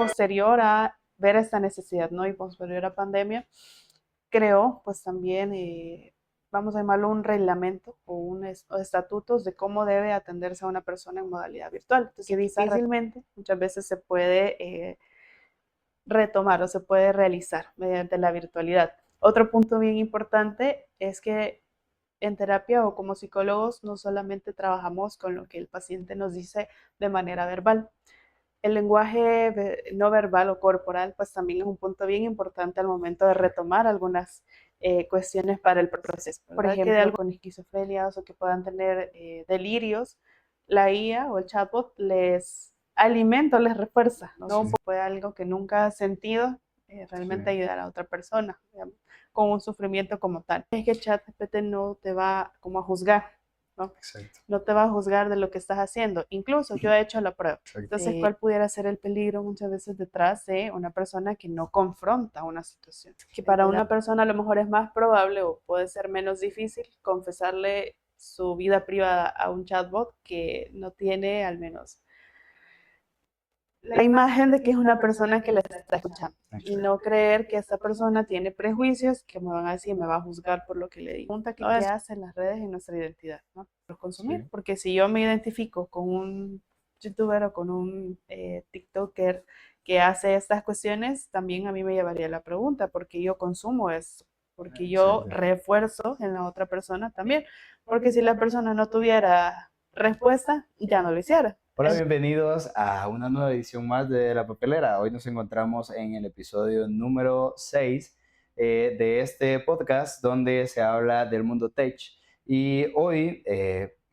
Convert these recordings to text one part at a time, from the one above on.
posterior a ver esta necesidad, ¿no? Y posterior a pandemia, creó pues también, vamos a llamarlo un reglamento o estatutos de cómo debe atenderse a una persona en modalidad virtual. Entonces, que difícilmente muchas veces se puede retomar o se puede realizar mediante la virtualidad. Otro punto bien importante es que en terapia o como psicólogos no solamente trabajamos con lo que el paciente nos dice de manera verbal. El lenguaje no verbal o corporal pues también es un punto bien importante al momento de retomar algunas cuestiones para el proceso. Por ejemplo, que de con esquizofrenias o que puedan tener delirios, la IA o el chatbot les alimenta o les refuerza, ¿no? Sí. Fue algo que nunca has sentido, realmente sí. Ayudar a otra persona, digamos, con un sufrimiento como tal. Es que ChatGPT no te va como a juzgar, ¿no? Exacto. No te va a juzgar de lo que estás haciendo. Incluso yo he hecho la prueba. Exacto. Entonces, ¿cuál pudiera ser el peligro muchas veces detrás de una persona que no confronta una situación? Que para una persona a lo mejor es más probable o puede ser menos difícil confesarle su vida privada a un chatbot que no tiene al menos la imagen de que es una persona que la está escuchando. Exacto. Y no creer que esta persona tiene prejuicios que me van a decir, me va a juzgar por lo que le digo. Pregunta que qué hacen las redes en nuestra identidad, ¿no? Por consumir. Sí. Porque si yo me identifico con un youtuber o con un tiktoker que hace estas cuestiones, también a mí me llevaría la pregunta, porque yo consumo esto, porque yo refuerzo en la otra persona también, porque si la persona no tuviera respuesta, ya no lo hiciera. Hola, bienvenidos a una nueva edición más de La Papelera. Hoy nos encontramos en el episodio número 6 de este podcast donde se habla del mundo tech. Y hoy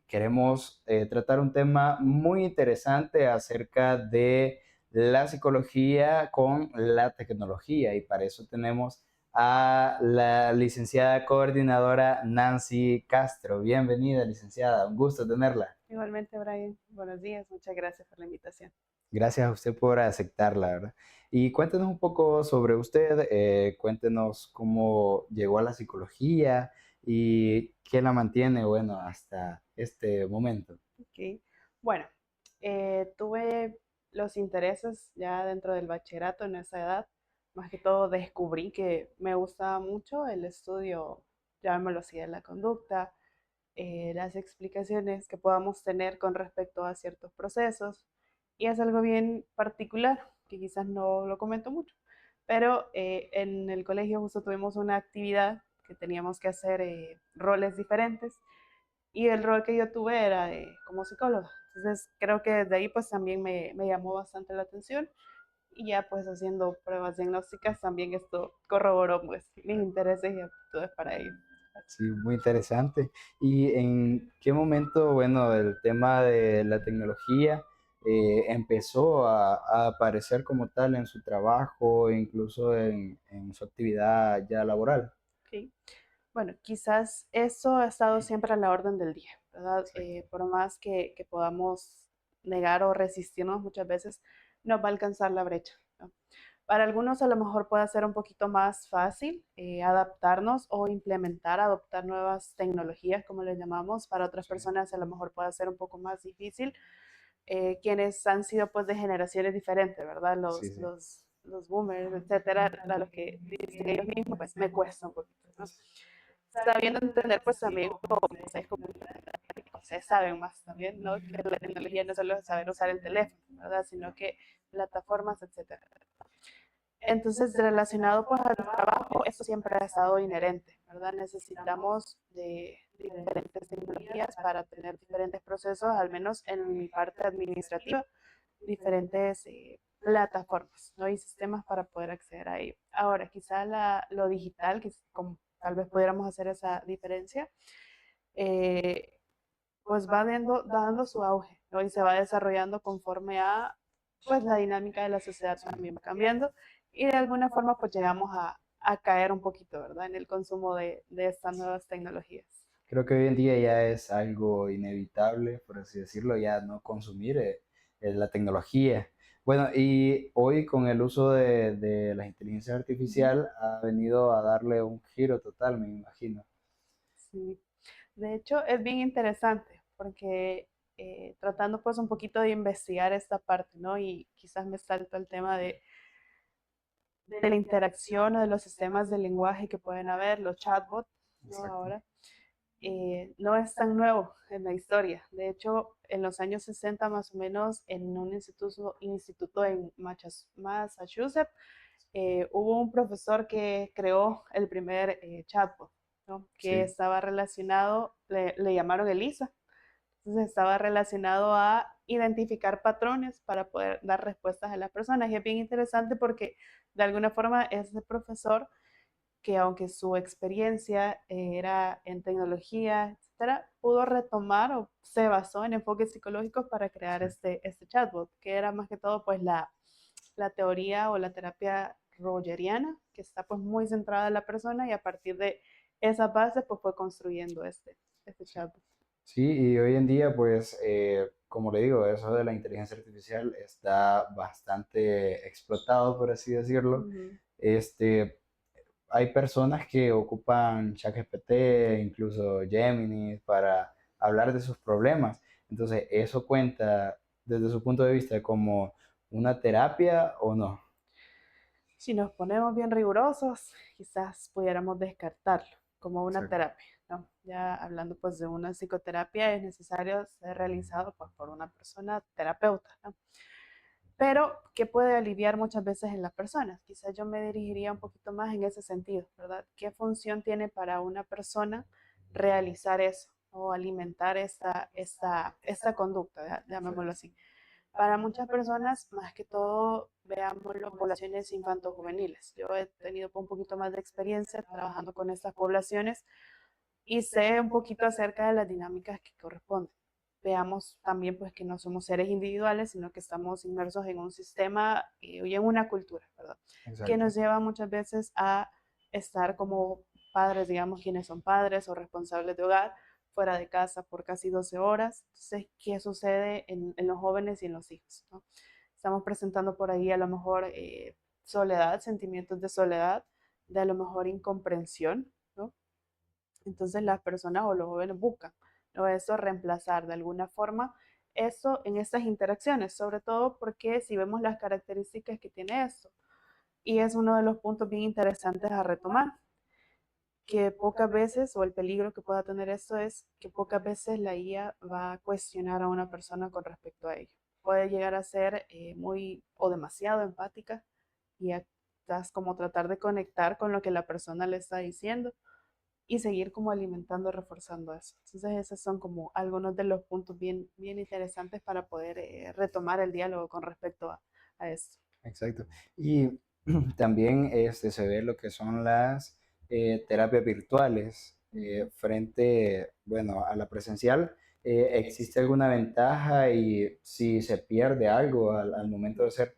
queremos tratar un tema muy interesante acerca de la psicología con la tecnología. Y para eso tenemos a la licenciada coordinadora Nancy Castro. Bienvenida, licenciada. Un gusto tenerla. Igualmente, Brian, buenos días, muchas gracias por la invitación. Gracias a usted por aceptarla, ¿verdad? Y cuéntenos un poco sobre usted, cuéntenos cómo llegó a la psicología y qué la mantiene, bueno, hasta este momento. Ok, bueno, tuve los intereses ya dentro del bachillerato en esa edad. Más que todo descubrí que me gustaba mucho el estudio, llamémoslo así, de la conducta, las explicaciones que podamos tener con respecto a ciertos procesos. Y es algo bien particular, que quizás no lo comento mucho, pero en el colegio justo tuvimos una actividad que teníamos que hacer roles diferentes y el rol que yo tuve era como psicóloga. Entonces creo que desde ahí pues también me llamó bastante la atención y ya pues haciendo pruebas diagnósticas también esto corroboró pues mis intereses y aptitudes para ello. Sí, muy interesante. ¿Y en qué momento, bueno, el tema de la tecnología empezó a aparecer como tal en su trabajo, incluso en su actividad ya laboral? Okay. Bueno, quizás eso ha estado siempre a la orden del día, ¿verdad? Por más que podamos negar o resistirnos muchas veces, nos va a alcanzar la brecha, ¿no? Para algunos a lo mejor puede ser un poquito más fácil adaptarnos o implementar, adoptar nuevas tecnologías, como les llamamos. Para otras personas a lo mejor puede ser un poco más difícil. Quienes han sido pues de generaciones diferentes, ¿verdad? Sí, sí. Los boomers, etcétera, a los que dicen ellos mismos, pues me cuesta un poquito, ¿no? Sabiendo entender pues también como ustedes, como ustedes saben más también, ¿no? Que la tecnología no solo es saber usar el teléfono, ¿verdad? Sino que plataformas, etcétera. Entonces, relacionado pues al trabajo, eso siempre ha estado inherente, ¿verdad? Necesitamos de diferentes tecnologías para tener diferentes procesos, al menos en mi parte administrativa, diferentes plataformas, ¿no? Y sistemas para poder acceder a ello. Ahora, quizá lo digital, que como tal vez pudiéramos hacer esa diferencia, eh, pues va dando su auge, ¿no? Y se va desarrollando conforme a pues la dinámica de la sociedad también va cambiando y de alguna forma pues llegamos a caer un poquito, ¿verdad? En el consumo de estas nuevas tecnologías. Creo que hoy en día ya es algo inevitable, por así decirlo, ya no consumir la tecnología. Bueno, y hoy con el uso de la inteligencia artificial ha venido a darle un giro total, me imagino. Sí. De hecho, es bien interesante porque tratando pues un poquito de investigar esta parte, ¿no? Y quizás me salto el tema de la interacción o de los sistemas de lenguaje que pueden haber, los chatbots, ¿no? Exacto. Ahora, no es tan nuevo en la historia. De hecho, en los años 60 más o menos, en un instituto en Massachusetts, hubo un profesor que creó el primer chatbot, ¿no? Que Sí, estaba relacionado, le llamaron Elisa. Entonces estaba relacionado a identificar patrones para poder dar respuestas a las personas. Y es bien interesante porque de alguna forma ese profesor, que aunque su experiencia era en tecnología, etcétera, pudo retomar o se basó en enfoques psicológicos para crear sí. este chatbot, que era más que todo pues la teoría o la terapia rogeriana, que está pues muy centrada en la persona y a partir de esa base pues fue construyendo este Sí. chatbot. Sí, y hoy en día, pues, como le digo, eso de la inteligencia artificial está bastante explotado, por así decirlo. Ujú. Este, hay personas que ocupan ChatGPT, incluso Gemini, para hablar de sus problemas. Entonces, ¿eso cuenta desde su punto de vista como una terapia o no? Si nos ponemos bien rigurosos, quizás pudiéramos descartarlo como una Exacto. terapia, ¿no? Ya hablando pues de una psicoterapia es necesario ser realizado pues, por una persona terapeuta, ¿no? Pero que puede aliviar muchas veces en las personas. Quizás yo me dirigiría un poquito más en ese sentido, ¿verdad? ¿Qué función tiene para una persona realizar eso o alimentar esta conducta, llamémoslo Exacto. así? Para muchas personas, más que todo, veámoslo, poblaciones infanto-juveniles. Yo he tenido un poquito más de experiencia trabajando con estas poblaciones y sé un poquito acerca de las dinámicas que corresponden. Veamos también pues que no somos seres individuales, sino que estamos inmersos en un sistema y en una cultura, ¿verdad? Que Exacto. nos lleva muchas veces a estar como padres, digamos, quienes son padres o responsables de hogar, fuera de casa por casi 12 horas. Entonces, ¿qué sucede en los jóvenes y en los hijos? ¿No? Estamos presentando por ahí a lo mejor soledad, sentimientos de soledad, de a lo mejor incomprensión, ¿no? Entonces las personas o los jóvenes buscan, ¿no? Eso reemplazar de alguna forma eso en estas interacciones, sobre todo porque si vemos las características que tiene esto, y es uno de los puntos bien interesantes a retomar, que pocas veces, o el peligro que pueda tener esto es que pocas veces la IA va a cuestionar a una persona con respecto a ello. Puede llegar a ser muy o demasiado empática y estás como tratar de conectar con lo que la persona le está diciendo y seguir como alimentando, reforzando eso. Entonces esos son como algunos de los puntos bien, bien interesantes para poder retomar el diálogo con respecto a esto. Exacto. Y también se ve lo que son las terapias virtuales Ujú. frente, bueno, a la presencial. ¿Existe alguna ventaja y si se pierde algo al momento de hacer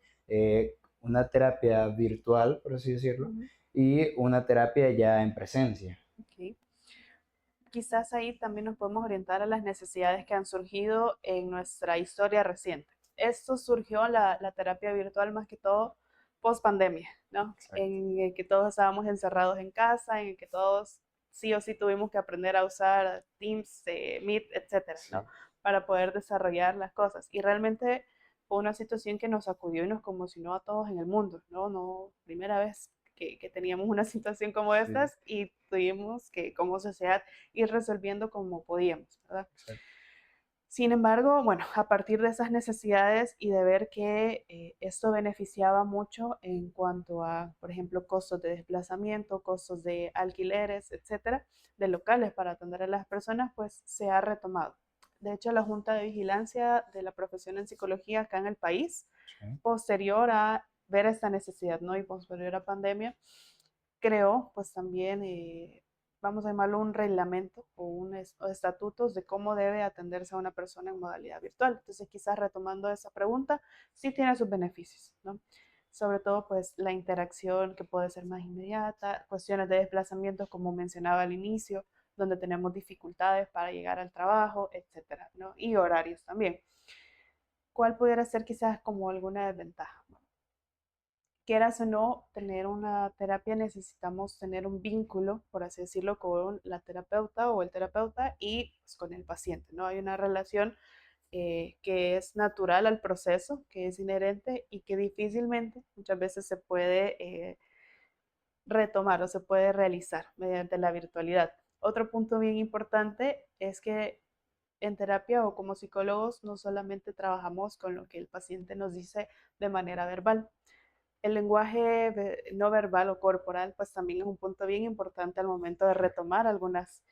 una terapia virtual, por así decirlo, Ujú. y una terapia ya en presencia? Okay. Quizás ahí también nos podemos orientar a las necesidades que han surgido en nuestra historia reciente. Esto surgió la terapia virtual más que todo post pandemia, ¿no? Exacto. En el que todos estábamos encerrados en casa, en el que todos sí o sí tuvimos que aprender a usar Teams, Meet, etcétera, ¿no? Sí, Para poder desarrollar las cosas. Y realmente fue una situación que nos sacudió y nos conmocionó a todos en el mundo, ¿no? No, primera vez que teníamos una situación como sí, estas y tuvimos que, como sociedad, ir resolviendo como podíamos, ¿verdad? exacto. Sin embargo, bueno, a partir de esas necesidades y de ver que esto beneficiaba mucho en cuanto a, por ejemplo, costos de desplazamiento, costos de alquileres, etcétera, de locales para atender a las personas, pues se ha retomado. De hecho, la Junta de Vigilancia de la Profesión en Psicología acá en el país, Sí, posterior a ver esta necesidad, ¿no? Y posterior a pandemia, creó pues también, vamos a llamarlo un reglamento o estatutos de cómo debe atenderse a una persona en modalidad virtual. Entonces, quizás retomando esa pregunta, sí tiene sus beneficios, ¿no? Sobre todo, pues la interacción que puede ser más inmediata, cuestiones de desplazamiento, como mencionaba al inicio, donde tenemos dificultades para llegar al trabajo, etcétera, ¿no? Y horarios también. ¿Cuál pudiera ser quizás como alguna desventaja? Quieras o no, tener una terapia necesitamos tener un vínculo, por así decirlo, con la terapeuta o el terapeuta y pues, con el paciente, ¿no? Hay una relación que es natural al proceso, que es inherente y que difícilmente muchas veces se puede retomar o se puede realizar mediante la virtualidad. Otro punto bien importante es que en terapia o como psicólogos no solamente trabajamos con lo que el paciente nos dice de manera verbal. El lenguaje no verbal o corporal pues también es un punto bien importante al momento de retomar algunas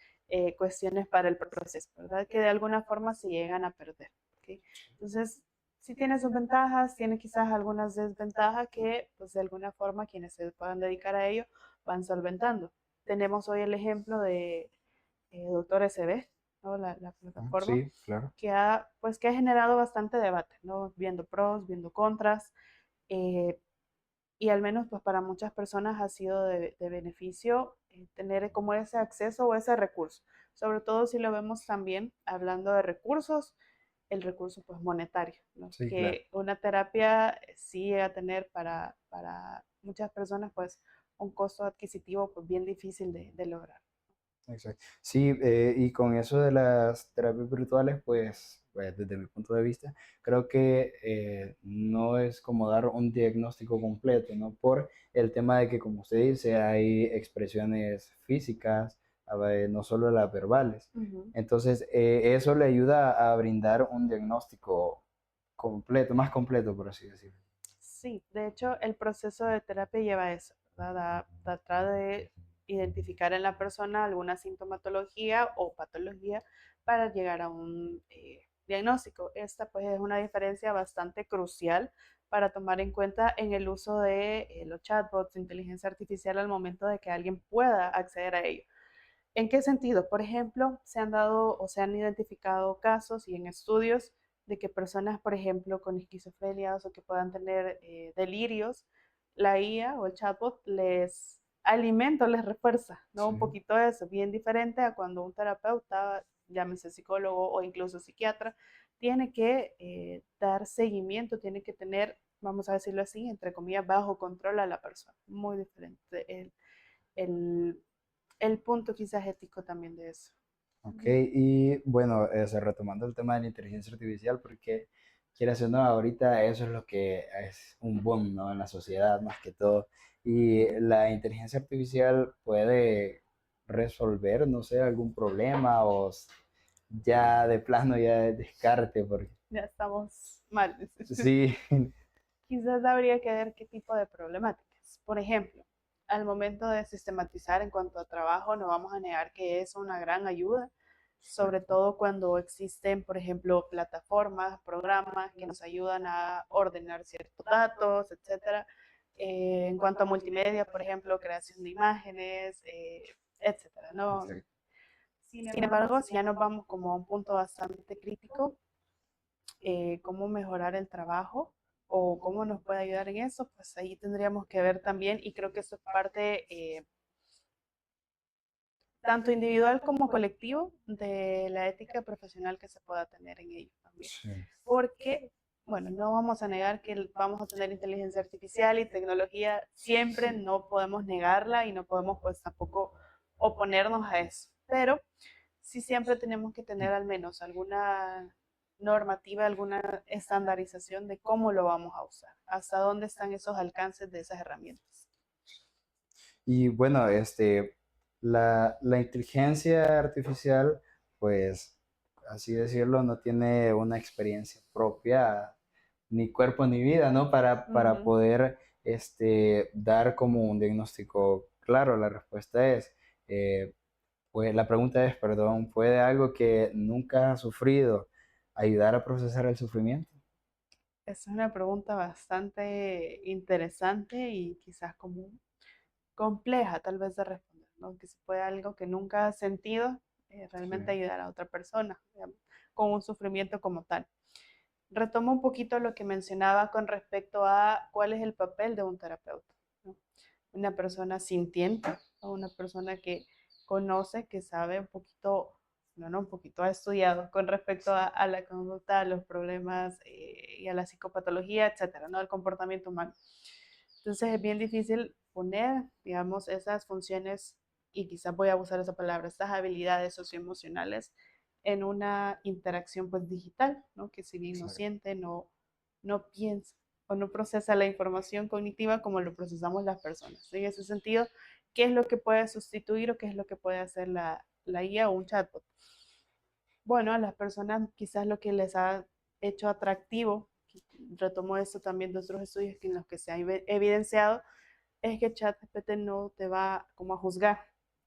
cuestiones para el proceso, ¿verdad? Que de alguna forma se llegan a perder. ¿Okay? Entonces, sí tiene sus ventajas, tiene quizás algunas desventajas que pues de alguna forma quienes se puedan dedicar a ello van solventando. Tenemos hoy el ejemplo de Doctor SB, ¿no? La plataforma Sí, claro. que ha generado bastante debate, ¿no? Viendo pros, viendo contras, eh, y al menos pues para muchas personas ha sido de beneficio tener como ese acceso o ese recurso, sobre todo si lo vemos también hablando de recursos, el recurso pues monetario, ¿no? Sí, claro. Que una terapia sí llega a tener para muchas personas pues un costo adquisitivo pues bien difícil de lograr. Exacto. Sí, y con eso de las terapias virtuales, pues, desde mi punto de vista, creo que no es como dar un diagnóstico completo, ¿no? Por el tema de que, como usted dice, hay expresiones físicas, no solo las verbales. Uh -huh. Entonces, eso le ayuda a brindar un diagnóstico completo, más completo, por así decirlo. Sí, de hecho, el proceso de terapia lleva eso, ¿verdad? Trata de identificar en la persona alguna sintomatología o patología para llegar a un diagnóstico. Esta pues es una diferencia bastante crucial para tomar en cuenta en el uso de los chatbots, de inteligencia artificial al momento de que alguien pueda acceder a ello. ¿En qué sentido? Por ejemplo, se han dado o se han identificado casos y en estudios de que personas, por ejemplo, con esquizofrenia o que puedan tener delirios, la IA o el chatbot les alimenta, les refuerza, ¿no? Un Sí. poquito eso, bien diferente a cuando un terapeuta, llámese psicólogo o incluso psiquiatra, tiene que dar seguimiento, tiene que tener, vamos a decirlo así, entre comillas, bajo control a la persona. Muy diferente el el punto quizás ético también de eso. Ok, y bueno, retomando el tema de la inteligencia artificial, porque quieras o no, ahorita eso es lo que es un boom, ¿no? En la sociedad más que todo. Y la inteligencia artificial puede resolver, no sé, algún problema o ya de plano ya descarte, porque Ya estamos mal. sí, Quizás habría que ver qué tipo de problemáticas. Por ejemplo, al momento de sistematizar en cuanto a trabajo, no vamos a negar que es una gran ayuda, sobre exacto, todo cuando existen, por ejemplo, plataformas, programas que nos ayudan a ordenar ciertos datos, etcétera. En cuanto a multimedia, por ejemplo, creación de imágenes, etcétera, ¿no? exacto. Sin embargo, si ya nos vamos como a un punto bastante crítico, cómo mejorar el trabajo o cómo nos puede ayudar en eso, pues ahí tendríamos que ver también y creo que eso es parte tanto individual como colectivo de la ética profesional que se pueda tener en ello también. Sí. Porque, bueno, no vamos a negar que vamos a tener inteligencia artificial y tecnología, siempre no podemos negarla y no podemos pues tampoco oponernos a eso, pero sí siempre tenemos que tener al menos alguna normativa, alguna estandarización de cómo lo vamos a usar, hasta dónde están esos alcances de esas herramientas. Y bueno, la inteligencia artificial, pues, así decirlo, no tiene una experiencia propia, ni cuerpo ni vida, ¿no? Uh Para -huh. poder, dar como un diagnóstico claro. La respuesta es, eh, pues, la pregunta es, perdón, ¿puede algo que nunca ha sufrido ayudar a procesar el sufrimiento? Es una pregunta bastante interesante y quizás como compleja tal vez de responder, ¿no? Que si puede algo que nunca has sentido Sí, realmente ayudar a otra persona digamos, con un sufrimiento como tal. Retomo un poquito lo que mencionaba con respecto a cuál es el papel de un terapeuta, ¿no? Una persona sintiente o una persona que conoce, que sabe un poquito, no, un poquito ha estudiado con respecto a la conducta, a los problemas y a la psicopatología, etcétera, ¿no? El comportamiento humano. Entonces es bien difícil poner, digamos, esas funciones, y quizás voy a usar esa palabra, estas habilidades socioemocionales en una interacción pues digital, ¿no? Que si bien no Exacto. siente, no piensa o no procesa la información cognitiva como lo procesamos las personas. En ese sentido, ¿qué es lo que puede sustituir o qué es lo que puede hacer la IA o un chatbot? Bueno, a las personas quizás lo que les ha hecho atractivo, retomo esto también de otros estudios en los que se ha evidenciado, es que ChatGPT no te va como a juzgar,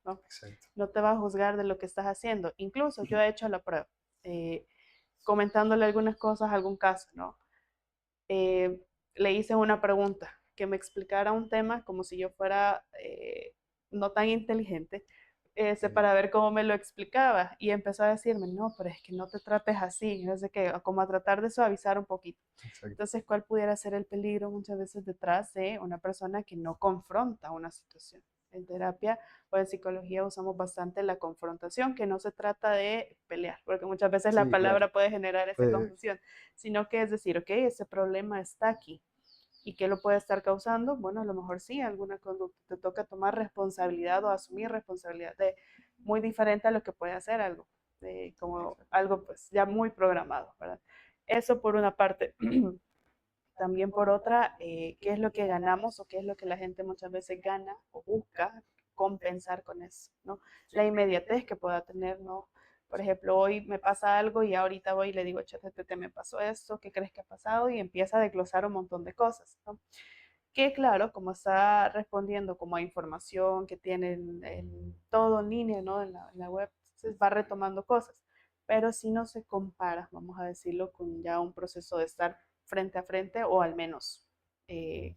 ¿no? Exacto. No te va a juzgar de lo que estás haciendo. Incluso yo he hecho la prueba, eh, comentándole algunas cosas, algún caso, ¿no? Eh, Le hice una pregunta, que me explicara un tema como si yo fuera no tan inteligente, Ok. para ver cómo me lo explicaba. Y empezó a decirme, no, pero es que no te trates así, no sé qué, como a tratar de suavizar un poquito. Exacto. Entonces, ¿cuál pudiera ser el peligro muchas veces detrás de una persona que no confronta una situación? En terapia o en psicología usamos bastante la confrontación, que no se trata de pelear, porque muchas veces la Sí, claro. palabra puede generar esa Pues, confusión, sino que es decir, ok, ese problema está aquí. ¿Y qué lo puede estar causando? Bueno, a lo mejor sí, alguna conducta. Te toca tomar responsabilidad o asumir responsabilidad de muy diferente a lo que puede hacer algo, de, como algo pues ya muy programado, ¿verdad? Eso por una parte. También por otra, qué es lo que ganamos o qué es lo que la gente muchas veces gana o busca compensar con eso, ¿no? La inmediatez que pueda tener, ¿no? Por ejemplo, hoy me pasa algo y ahorita voy y le digo, ChatGPT, me pasó esto, ¿qué crees que ha pasado? Y empieza a desglosar un montón de cosas, ¿no? Que claro, como está respondiendo como a información que tienen todo en línea, ¿no? En la web, entonces va retomando cosas, pero si no se compara, vamos a decirlo, con ya un proceso de estar frente a frente o al menos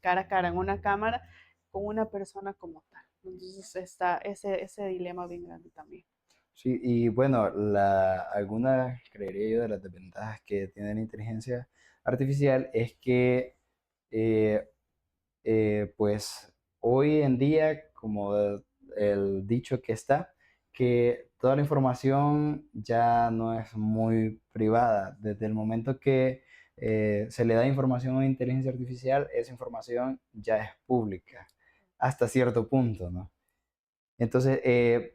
cara a cara en una cámara con una persona como tal. Entonces está ese dilema bien grande también. sí, y bueno, algunas, creería yo, de las desventajas que tiene la inteligencia artificial es que, eh, pues, hoy en día, como el dicho que está, que toda la información ya no es muy privada. Desde el momento que se le da información a inteligencia artificial, esa información ya es pública, hasta cierto punto, ¿no? Entonces,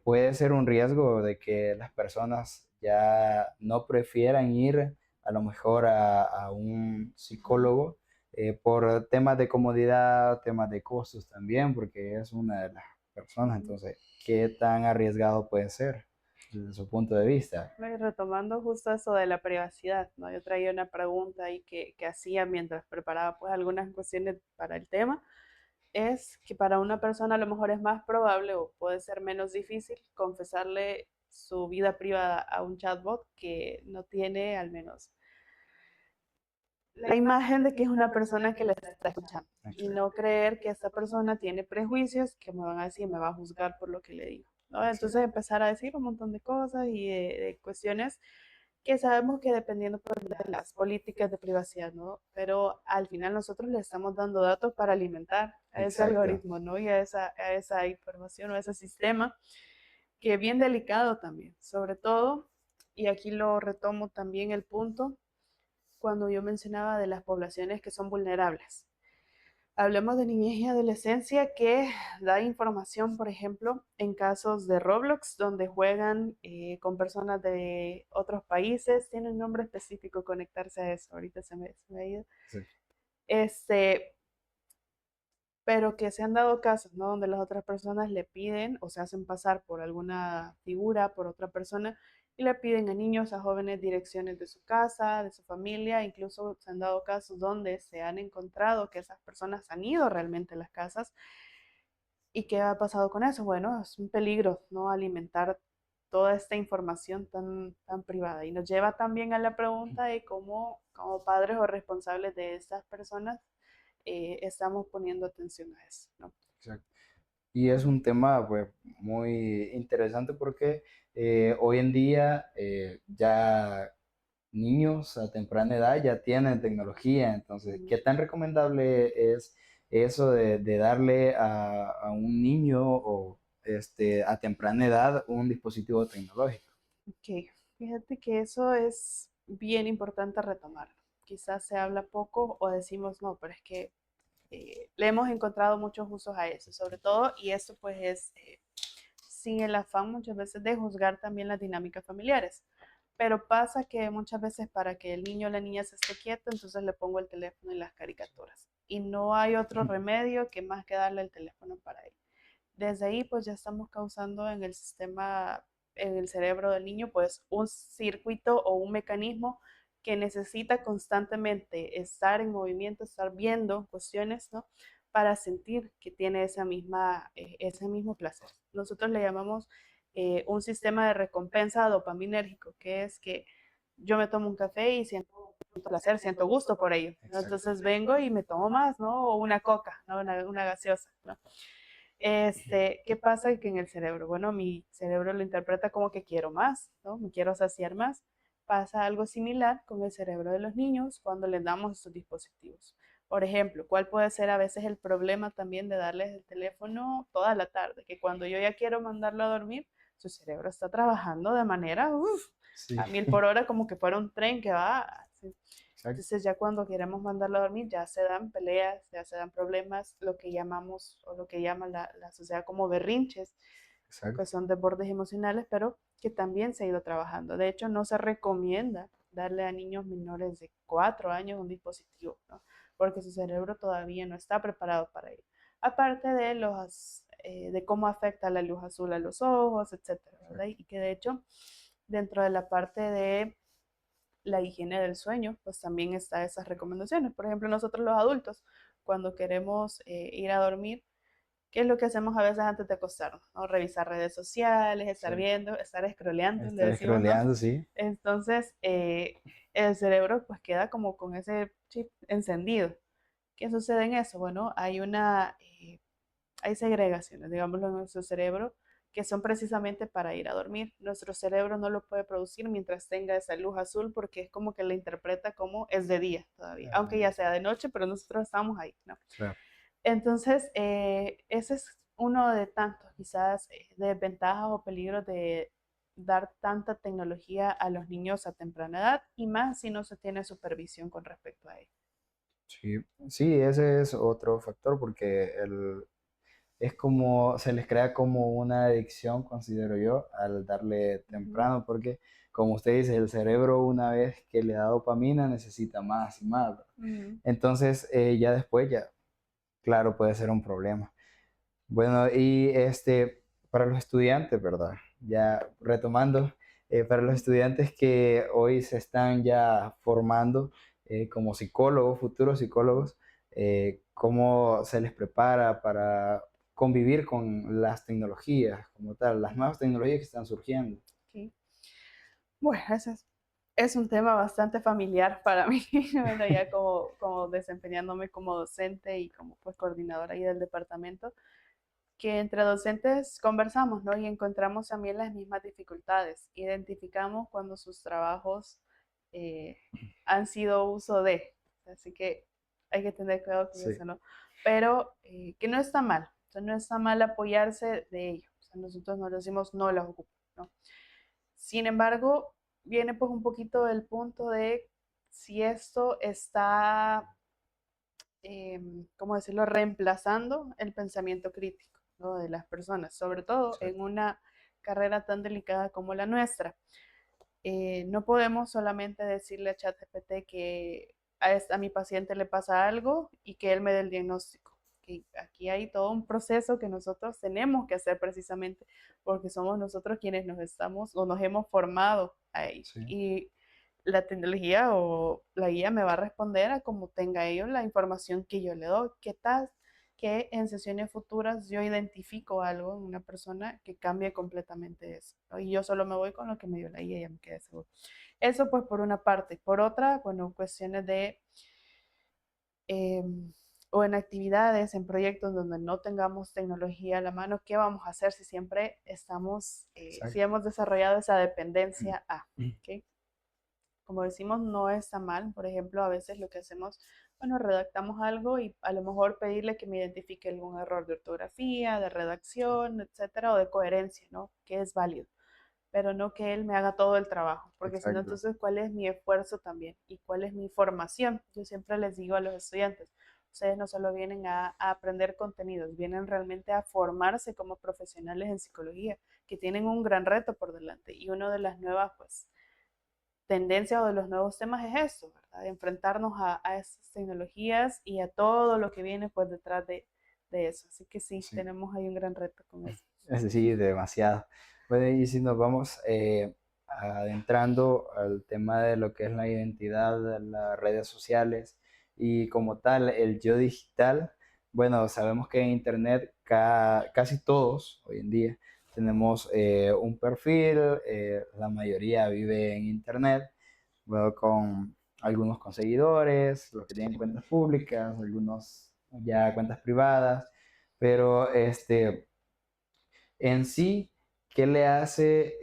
puede ser un riesgo de que las personas ya no prefieran ir a lo mejor a un psicólogo por temas de comodidad, temas de costos también, porque es una de las personas. Entonces, ¿qué tan arriesgado puede ser desde su punto de vista? Retomando justo eso de la privacidad, ¿no? Yo traía una pregunta ahí que hacía mientras preparaba pues algunas cuestiones para el tema, es que para una persona a lo mejor es más probable o puede ser menos difícil confesarle su vida privada a un chatbot que no tiene al menos la imagen de que es una persona que le está escuchando y Exacto, no creer que esa persona tiene prejuicios que me van a decir, me va a juzgar por lo que le digo, ¿no? Entonces exacto, empezar a decir un montón de cosas y de cuestiones que sabemos que dependiendo pues, de las políticas de privacidad, ¿no? Pero al final nosotros le estamos dando datos para alimentar a ese exacto. algoritmo, ¿no? Y a esa información o a ese sistema, que es bien delicado también, sobre todo, y aquí lo retomo también el punto, cuando yo mencionaba de las poblaciones que son vulnerables. Hablemos de niñez y adolescencia que da información, por ejemplo, en casos de Roblox, donde juegan con personas de otros países. Tiene un nombre específico conectarse a eso. Ahorita se me ha ido. Sí, Este, pero que se han dado casos, ¿no? Donde las otras personas le piden o se hacen pasar por alguna figura, por otra persona, y le piden a niños, a jóvenes direcciones de su casa, de su familia, incluso se han dado casos donde se han encontrado que esas personas han ido realmente a las casas. ¿Y qué ha pasado con eso? Bueno, es un peligro, ¿no? Alimentar toda esta información tan privada. Y nos lleva también a la pregunta de cómo, como padres o responsables de estas personas, estamos poniendo atención a eso, ¿no? exacto. Y es un tema pues muy interesante porque hoy en día ya niños a temprana edad ya tienen tecnología, entonces, ¿qué tan recomendable es eso de darle a un niño o a temprana edad un dispositivo tecnológico? Ok, fíjate que eso es bien importante retomarlo. Quizás se habla poco o decimos no, pero es que le hemos encontrado muchos usos a eso, sobre todo, y esto pues es sin el afán muchas veces de juzgar también las dinámicas familiares. pero pasa que muchas veces para que el niño o la niña se esté quieto, entonces le pongo el teléfono y las caricaturas. Y no hay otro remedio que más que darle el teléfono para él. Desde ahí pues ya estamos causando en el sistema, en el cerebro del niño, pues un circuito o un mecanismo que necesita constantemente estar en movimiento, estar viendo cuestiones, ¿no? Para sentir que tiene ese mismo placer. Nosotros le llamamos un sistema de recompensa dopaminérgico, que es que yo me tomo un café y siento placer, siento gusto por ello, ¿no? Entonces vengo y me tomo más, ¿no? O una coca, ¿no? Una gaseosa, ¿no? ¿Qué pasa que en el cerebro? Bueno, mi cerebro lo interpreta como que quiero más, ¿no? Me quiero saciar más. Pasa algo similar con el cerebro de los niños cuando les damos estos dispositivos. Por ejemplo, ¿cuál puede ser a veces el problema también de darles el teléfono toda la tarde? Que cuando yo ya quiero mandarlo a dormir, su cerebro está trabajando de manera Sí, a 1000 por hora, como que fuera un tren que va así. exacto, Entonces ya cuando queremos mandarlo a dormir ya se dan peleas, ya se dan problemas, lo que llamamos o lo que llama la sociedad como berrinches, que exacto. son desbordes emocionales, pero que también se ha ido trabajando. De hecho, no se recomienda darle a niños menores de 4 años un dispositivo, ¿no? Porque su cerebro todavía no está preparado para ello. Aparte de cómo afecta la luz azul a los ojos, etcétera, ¿verdad? Exacto. Y que de hecho, dentro de la parte de la higiene del sueño, pues también está esas recomendaciones. Por ejemplo, nosotros los adultos, cuando queremos ir a dormir, ¿qué es lo que hacemos a veces antes de acostarnos? ¿No? Revisar redes sociales, estar Sí. viendo, estar scrolleando, le Estar decimos, ¿no? scrolleando, sí. Entonces, el cerebro pues queda como con ese chip encendido. ¿Qué sucede en eso? Bueno, hay segregaciones, digámoslo, en nuestro cerebro que son precisamente para ir a dormir. Nuestro cerebro no lo puede producir mientras tenga esa luz azul porque es como que la interpreta como es de día todavía, aunque ya sea de noche, pero nosotros estamos ahí, ¿no? Claro. Entonces, ese es uno de tantos quizás desventajas o peligros de dar tanta tecnología a los niños a temprana edad y más si no se tiene supervisión con respecto a ello. Sí, sí, ese es otro factor porque es como, se les crea como una adicción, considero yo, al darle Ujú, temprano, porque como usted dice, el cerebro una vez que le da dopamina necesita más y más, ¿verdad? ujú. Entonces, ya después, ya, claro, puede ser un problema. Bueno, y para los estudiantes, ¿verdad? Ya retomando, para los estudiantes que hoy se están ya formando como psicólogos, futuros psicólogos, ¿cómo se les prepara para convivir con las tecnologías como tal, las nuevas tecnologías que están surgiendo? Ok. Bueno, es un tema bastante familiar para mí, bueno, ya como desempeñándome como docente y como pues coordinadora ahí del departamento, que entre docentes conversamos, ¿no? Y encontramos también las mismas dificultades. Identificamos cuando sus trabajos eh, han sido uso de, así que hay que tener cuidado con Sí, eso, ¿no? Pero que no está mal, o sea, no está mal apoyarse de ello. O sea, nosotros no decimos no las ocupo, ¿no? Sin embargo, viene pues un poquito del punto de si esto está, ¿cómo decirlo?, reemplazando el pensamiento crítico, ¿no? De las personas, sobre todo en exacto. una carrera tan delicada como la nuestra. No podemos solamente decirle a ChatGPT que a mi paciente le pasa algo y que él me dé el diagnóstico. Que aquí hay todo un proceso que nosotros tenemos que hacer precisamente porque somos nosotros quienes nos estamos o nos hemos formado a ello. Sí, Y la tecnología o la guía me va a responder a como tenga ellos la información que yo le doy. ¿Qué tal que en sesiones futuras yo identifico algo en una persona que cambie completamente eso, ¿no? Y yo solo me voy con lo que me dio la guía y ya me quedé seguro? Eso pues por una parte. Por otra, bueno, cuestiones de eh, o en actividades, en proyectos donde no tengamos tecnología a la mano, ¿qué vamos a hacer si siempre si exacto. hemos desarrollado esa dependencia a? ¿Okay? Como decimos, no está mal. Por ejemplo, a veces lo que hacemos, bueno, redactamos algo y a lo mejor pedirle que me identifique algún error de ortografía, de redacción, etcétera, o de coherencia, ¿no? Que es válido, pero no que él me haga todo el trabajo, porque si no, Exacto. entonces, ¿cuál es mi esfuerzo también? ¿Y cuál es mi formación? Yo siempre les digo a los estudiantes, ustedes no solo vienen a aprender contenidos, vienen realmente a formarse como profesionales en psicología, que tienen un gran reto por delante y una de las nuevas, pues, tendencia o de los nuevos temas es eso, ¿verdad? Enfrentarnos a esas tecnologías y a todo lo que viene pues detrás de eso. Así que sí, Sí, tenemos ahí un gran reto con eso. es decir, demasiado. Bueno, y si nos vamos adentrando al tema de lo que es la identidad, de las redes sociales y como tal el yo digital, bueno, sabemos que en Internet casi todos hoy en día tenemos un perfil, la mayoría vive en Internet, bueno, con algunos con seguidores, los que tienen cuentas públicas, algunos ya cuentas privadas, pero en sí, ¿qué le hace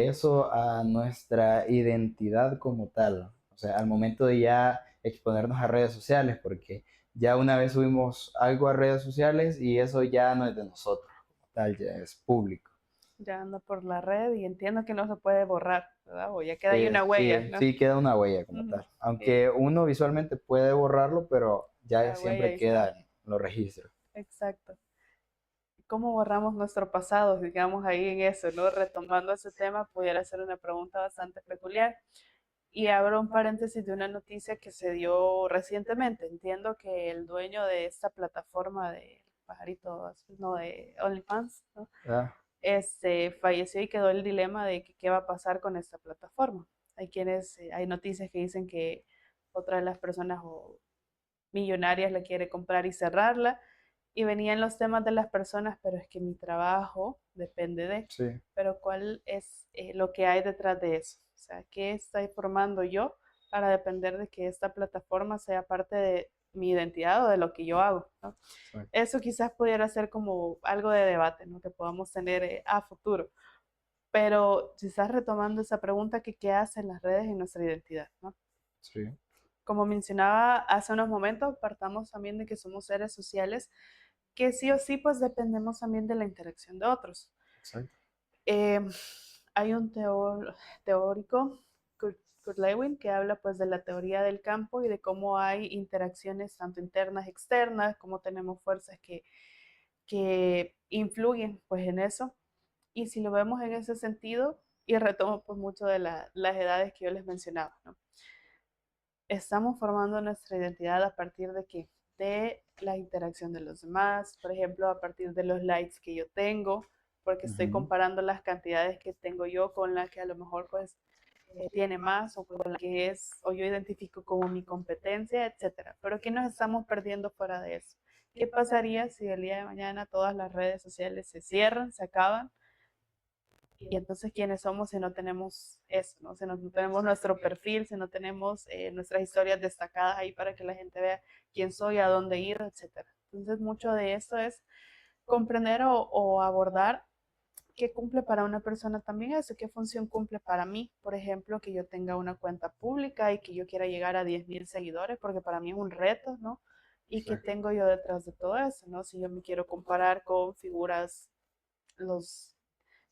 eso a nuestra identidad como tal? O sea, al momento de ya exponernos a redes sociales, porque ya una vez subimos algo a redes sociales y eso ya no es de nosotros, como tal, ya es público. Ya anda por la red y entiendo que no se puede borrar, ¿verdad? O ya queda ahí una Sí, huella, ¿no? sí queda una huella como Ujú. tal. Aunque uno visualmente puede borrarlo, pero ya La huella siempre ahí queda está. en los registros. Exacto. ¿Cómo borramos nuestro pasado? Digamos ahí en eso, ¿no? Retomando ese tema, pudiera ser una pregunta bastante peculiar. Y abro un paréntesis de una noticia que se dio recientemente. Entiendo que el dueño de esta plataforma de pajaritos, no, de OnlyFans, ¿no? ¿Verdad? Falleció y quedó el dilema de que qué va a pasar con esta plataforma. Hay noticias que dicen que otra de las personas o millonarias la quiere comprar y cerrarla. Y venían los temas de las personas, pero es que mi trabajo depende de, Sí, pero ¿cuál es lo que hay detrás de eso? O sea, ¿qué estoy formando yo para depender de que esta plataforma sea parte de mi identidad o de lo que yo hago, ¿no? exacto. Eso quizás pudiera ser como algo de debate, ¿no? Que podamos tener a futuro. Pero quizás retomando esa pregunta, que ¿qué hacen las redes en nuestra identidad, ¿no? Sí, Como mencionaba hace unos momentos, partamos también de que somos seres sociales que sí o sí pues dependemos también de la interacción de otros. exacto. Eh, Hay un teórico, Kurt Lewin, que habla pues de la teoría del campo y de cómo hay interacciones tanto internas, externas, cómo tenemos fuerzas que influyen pues en eso. Y si lo vemos en ese sentido, y retomo pues mucho de las edades que yo les mencionaba, ¿no? Estamos formando nuestra identidad a partir de qué? De la interacción de los demás, por ejemplo, a partir de los likes que yo tengo, porque estoy Ujú. comparando las cantidades que tengo yo con la que a lo mejor pues tiene más o con la que es o yo identifico como mi competencia, etcétera. Pero ¿qué nos estamos perdiendo fuera de eso? ¿Qué pasaría si el día de mañana todas las redes sociales se cierran, se acaban? Y entonces, ¿quiénes somos si no tenemos eso, ¿no? Si no tenemos nuestro perfil, si no tenemos nuestras historias destacadas ahí para que la gente vea quién soy, a dónde ir, etcétera? Entonces, mucho de esto es comprender o abordar qué cumple para una persona también eso, qué función cumple para mí. Por ejemplo, que yo tenga una cuenta pública y que yo quiera llegar a 10,000 seguidores, porque para mí es un reto, ¿no? Y qué Exacto. tengo yo detrás de todo eso, ¿no? Si yo me quiero comparar con figuras, los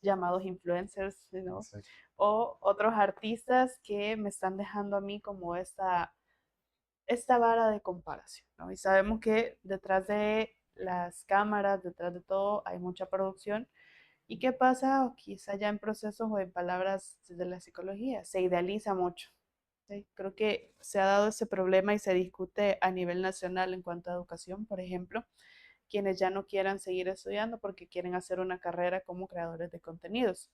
llamados influencers, ¿no? Exacto. O otros artistas que me están dejando a mí como esta vara de comparación, ¿no? Y sabemos que detrás de las cámaras, detrás de todo, hay mucha producción. ¿Y qué pasa? O quizá ya en procesos o en palabras de la psicología, se idealiza mucho. ¿Sí? Creo que se ha dado ese problema y se discute a nivel nacional en cuanto a educación, por ejemplo, quienes ya no quieran seguir estudiando porque quieren hacer una carrera como creadores de contenidos,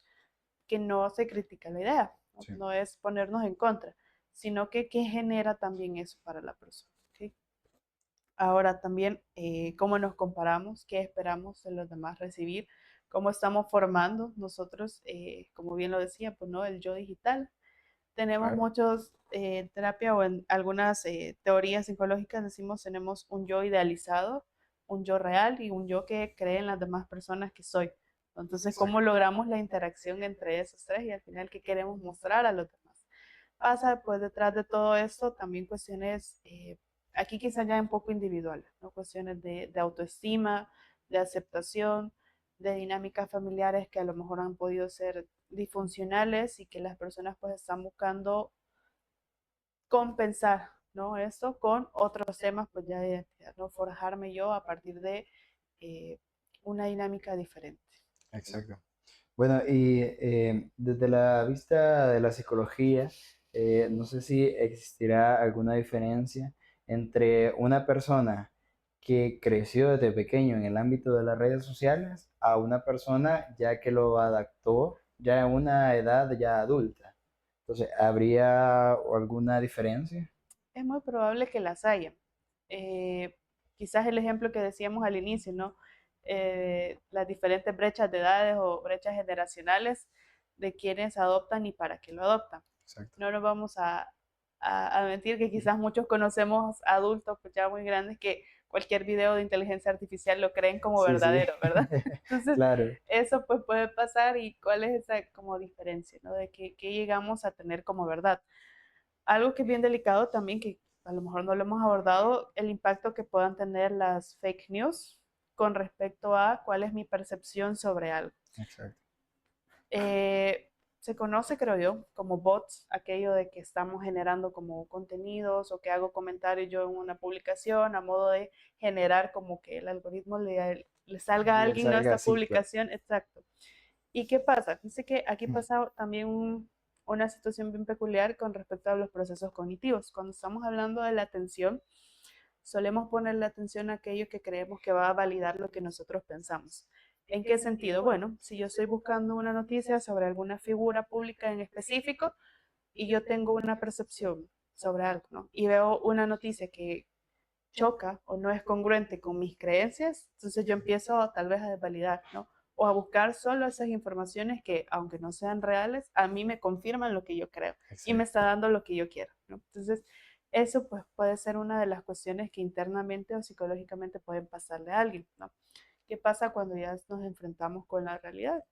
que no se critica la idea, no, Sí. no es ponernos en contra, sino que qué genera también eso para la persona. ¿Okay? Ahora también, cómo nos comparamos, qué esperamos de los demás recibir, cómo estamos formando nosotros, como bien lo decía, pues no, el yo digital. Tenemos Claro. muchos, en terapia o en algunas teorías psicológicas decimos tenemos un yo idealizado, un yo real y un yo que cree en las demás personas que soy. Entonces, ¿cómo Exacto. logramos la interacción entre esos tres y al final qué queremos mostrar a los demás? Pasa pues detrás de todo esto también cuestiones, aquí quizá ya un poco individuales, ¿no? Cuestiones de autoestima, de aceptación, de dinámicas familiares que a lo mejor han podido ser disfuncionales y que las personas pues están buscando compensar, ¿no? Esto con otros temas pues ya de identidad, ¿no? Forjarme yo a partir de eh, una dinámica diferente. ¿Sí? Exacto. Bueno, y desde la vista de la psicología, no sé si existirá alguna diferencia entre una persona que creció desde pequeño en el ámbito de las redes sociales a una persona ya que lo adaptó ya en una edad ya adulta. Entonces, ¿habría alguna diferencia? Es muy probable que las haya. Eh, Quizás el ejemplo que decíamos al inicio, ¿no? Las diferentes brechas de edades o brechas generacionales de quienes adoptan y para qué lo adoptan. Exacto. No nos vamos a mentir que quizás muchos conocemos adultos pues ya muy grandes que cualquier video de inteligencia artificial lo creen como Sí, sí, verdadero, ¿verdad? Entonces, claro, eso pues puede pasar y cuál es esa como diferencia, ¿no? De que llegamos a tener como verdad. Algo que es bien delicado también, que a lo mejor no lo hemos abordado, el impacto que puedan tener las fake news con respecto a cuál es mi percepción sobre algo. exacto. Se conoce, creo yo, como bots, aquello de que estamos generando como contenidos o que hago comentarios yo en una publicación a modo de generar como que el algoritmo le salga a Le alguien, ¿no? salga Esta así, claro. publicación, exacto. ¿Y qué pasa? Dice que aquí pasa también una situación bien peculiar con respecto a los procesos cognitivos. Cuando estamos hablando de la atención, solemos poner la atención a aquello que creemos que va a validar lo que nosotros pensamos. ¿En qué sentido? Bueno, si yo estoy buscando una noticia sobre alguna figura pública en específico y yo tengo una percepción sobre algo, ¿no? Y veo una noticia que choca o no es congruente con mis creencias, entonces yo empiezo tal vez a desvalidar, ¿no? O a buscar solo esas informaciones que, aunque no sean reales, a mí me confirman lo que yo creo y me Exacto. está dando lo que yo quiero, ¿no? Entonces, eso pues puede ser una de las cuestiones que internamente o psicológicamente pueden pasarle a alguien, ¿no? ¿Qué pasa cuando ya nos enfrentamos con la realidad?